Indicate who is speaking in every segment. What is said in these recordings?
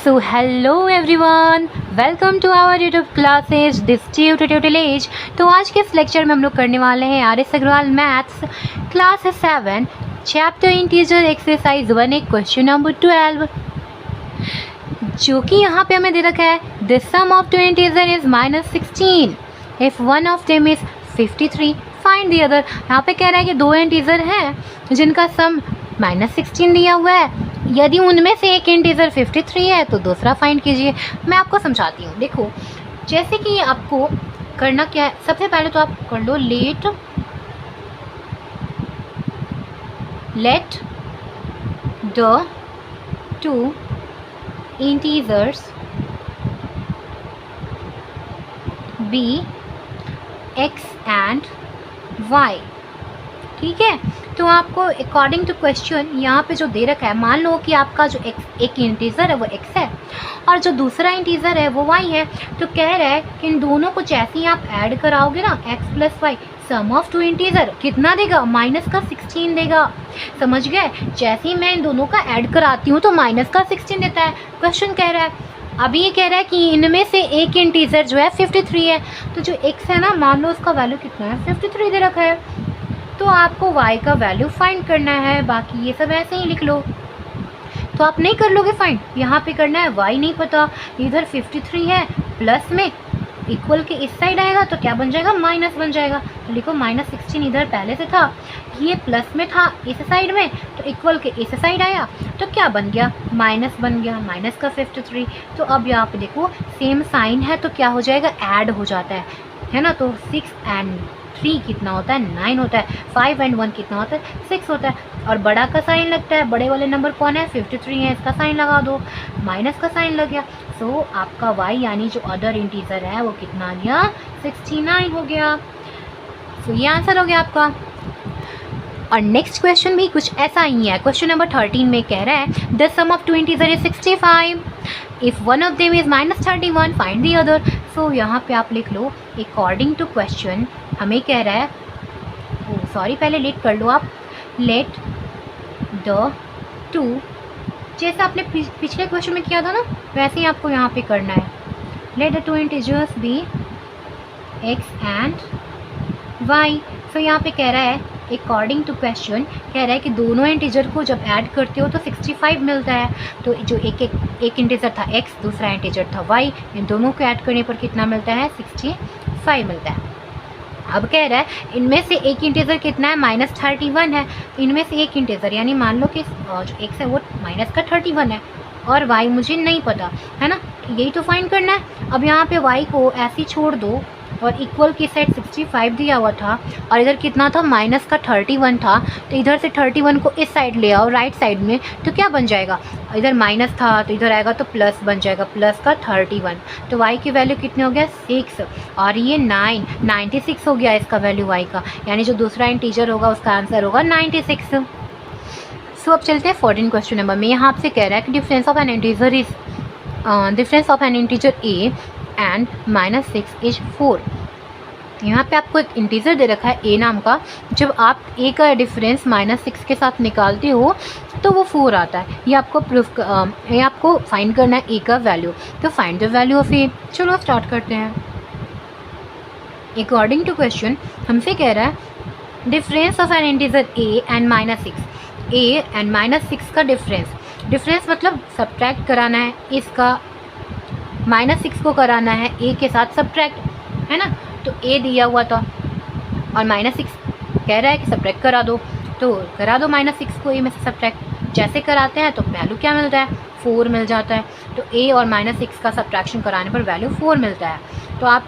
Speaker 1: So hello everyone, welcome to our YouTube classes this tutorial age। तो आज के इस लेक्चर में हम लोग करने वाले हैं R S Agarwal maths class 7 chapter integer exercise 1 एक क्वेश्चन नंबर 12 जो कि यहाँ पे हमें दे रखा है the sum of two integer is -16 if one of them is 53 find the other. यहाँ पे कह रहा है कि दो इंटीजर हैं जिनका सम -16 दिया हुआ है, यदि उनमें से एक इंटीजर 53 है तो दूसरा फाइंड कीजिए। मैं आपको समझाती हूँ। देखो जैसे कि आपको करना क्या है, सबसे पहले तो आप कर लो let the two integers be x and y। ठीक है, तो आपको अकॉर्डिंग टू क्वेश्चन यहाँ पे जो दे रखा है, मान लो कि आपका जो एक इंटीजर है वो x है और जो दूसरा इंटीजर है वो y है। तो कह रहा है कि इन दोनों को जैसे ही आप ऐड कराओगे ना x plus y, sum of two integer कितना देगा, -16 देगा। समझ गए? जैसे ही मैं इन दोनों का ऐड कराती हूँ तो -16 देता है। क्वेश्चन कह रहा है, अभी ये कह रहा है कि इनमें से एक इंटीजर जो है 53 है। तो जो x है ना, मान लो उसका वैल्यू कितना है, 53 दे रखा है। तो आपको y का वैल्यू फाइंड करना है, बाकी ये सब ऐसे ही लिख लो। तो आप नहीं कर लोगे फाइंड, यहाँ पे करना है y नहीं पता, इधर 53 है प्लस में इक्वल के इस साइड आएगा तो क्या बन जाएगा, माइनस बन जाएगा। तो लिखो -16 इधर पहले से था, ये प्लस में था इस साइड में, तो इक्वल के इस साइड आया तो क्या बन गया, माइनस बन गया, माइनस का 53। तो अब यहाँ पे देखो सेम साइन है तो क्या हो जाएगा, ऐड हो जाता है ना। तो 6 एंड 3 कितना होता है, 9 होता है। 5 एंड 1 कितना होता है, 6 होता है। और बड़ा का साइन लगता है, बड़े वाले नंबर कौन है, 53 है, इसका साइन लगा दो, माइनस का साइन लग गया। सो आपका y यानी जो अदर इंटीजर है वो कितना आ गया, 69 हो गया। सो ये आंसर हो गया आपका। और नेक्स्ट क्वेश्चन भी कुछ ऐसा ही है। क्वेश्चन नंबर 13 में कह रहा है the sum of two integer is 65 if one of them is -31 find the other. So यहाँ पे आप लिख लो अकॉर्डिंग टू क्वेश्चन हमें कह रहा है, पहले लेट कर लो आप, लेट द टू, जैसा आपने पिछले क्वेश्चन में किया था ना वैसे ही आपको यहाँ पे करना है। Let the two integers be x and y। So यहाँ पे कह रहा है अकॉर्डिंग टू क्वेश्चन, कह रहा है कि दोनों इंटीजर को जब ऐड करते हो तो 65 मिलता है। तो जो एक इंटीजर था x, दूसरा इंटीजर था y, इन दोनों को ऐड करने पर कितना मिलता है, 65 मिलता है। अब कह रहा है इनमें से एक इंटीजर कितना है, -31 है। इनमें से एक इंटीजर यानी मान लो कि जो x है वो माइनस का 31 है और y मुझे नहीं पता है ना, यही तो फाइंड करना है। अब यहाँ पे y को ऐसे ही छोड़ दो और इक्वल की साइड 65 दिया हुआ था और इधर कितना था, माइनस का 31 था। तो इधर से 31 को इस साइड ले आओ राइट साइड में, तो क्या बन जाएगा, इधर माइनस था तो इधर आएगा तो प्लस बन जाएगा, प्लस का 31। तो y की वैल्यू कितनी हो गया, 6 और ये 96 हो गया इसका वैल्यू y का, यानी जो दूसरा इंटीजर होगा उसका आंसर होगा 96। सो अब चलते हैं 14 क्वेश्चन नंबर में। यहाँ आपसे कह रहा है कि difference of N integer a and -6 is 4। यहाँ पे आपको एक इंटीजर दे रखा है a नाम का, जब आप a का डिफरेंस -6 के साथ निकालते हो तो वो 4 आता है। ये आपको फाइंड करना है a का वैल्यू। तो find the value of a। चलो स्टार्ट करते हैं। अकॉर्डिंग टू क्वेश्चन हमसे कह रहा है difference of N integer a and -6 का डिफरेंस मतलब सब्ट्रैक्ट कराना है, इसका -6 को कराना है a के साथ सब्ट्रैक्ट, है ना। तो a दिया हुआ था और -6 कह रहा है कि सब्ट्रैक्ट करा दो, तो करा दो -6 को a में से सब्ट्रैक्ट। जैसे कराते हैं तो वैल्यू क्या मिलता है, 4 मिल जाता है। तो a और -6 का सब्ट्रैक्शन कराने पर वैल्यू 4 मिलता है। तो आप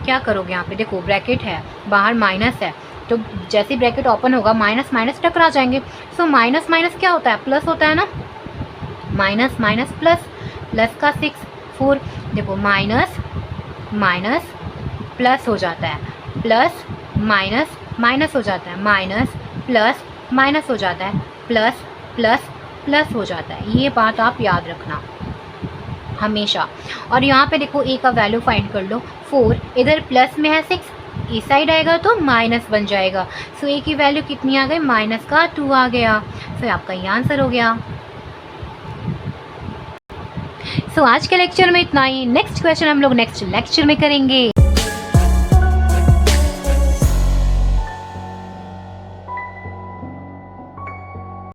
Speaker 1: क्या करोगे, यहाँ पे देखो ब्रैकेट है, बाहर माइनस है, तो जैसे ब्रैकेट ओपन होगा माइनस माइनस टकरा जाएंगे। सो माइनस माइनस क्या होता है, प्लस होता है ना, माइनस माइनस प्लस, प्लस का 6 4, देखो माइनस माइनस प्लस हो जाता है, प्लस माइनस माइनस हो जाता है, माइनस प्लस माइनस हो जाता है, प्लस प्लस प्लस हो जाता है। ये बात आप याद रखना हमेशा। और यहाँ पे देखो a का वैल्यू फाइंड कर लो, 4, इधर प्लस में है 6, इस साइड आएगा तो माइनस बन जाएगा। सो a की वैल्यू कितनी आ गई, माइनस का 2 आ गया। सो आपका ये आंसर हो गया। सो आज के लेक्चर में इतना ही। नेक्स्ट क्वेश्चन हम लोग नेक्स्ट लेक्चर में करेंगे।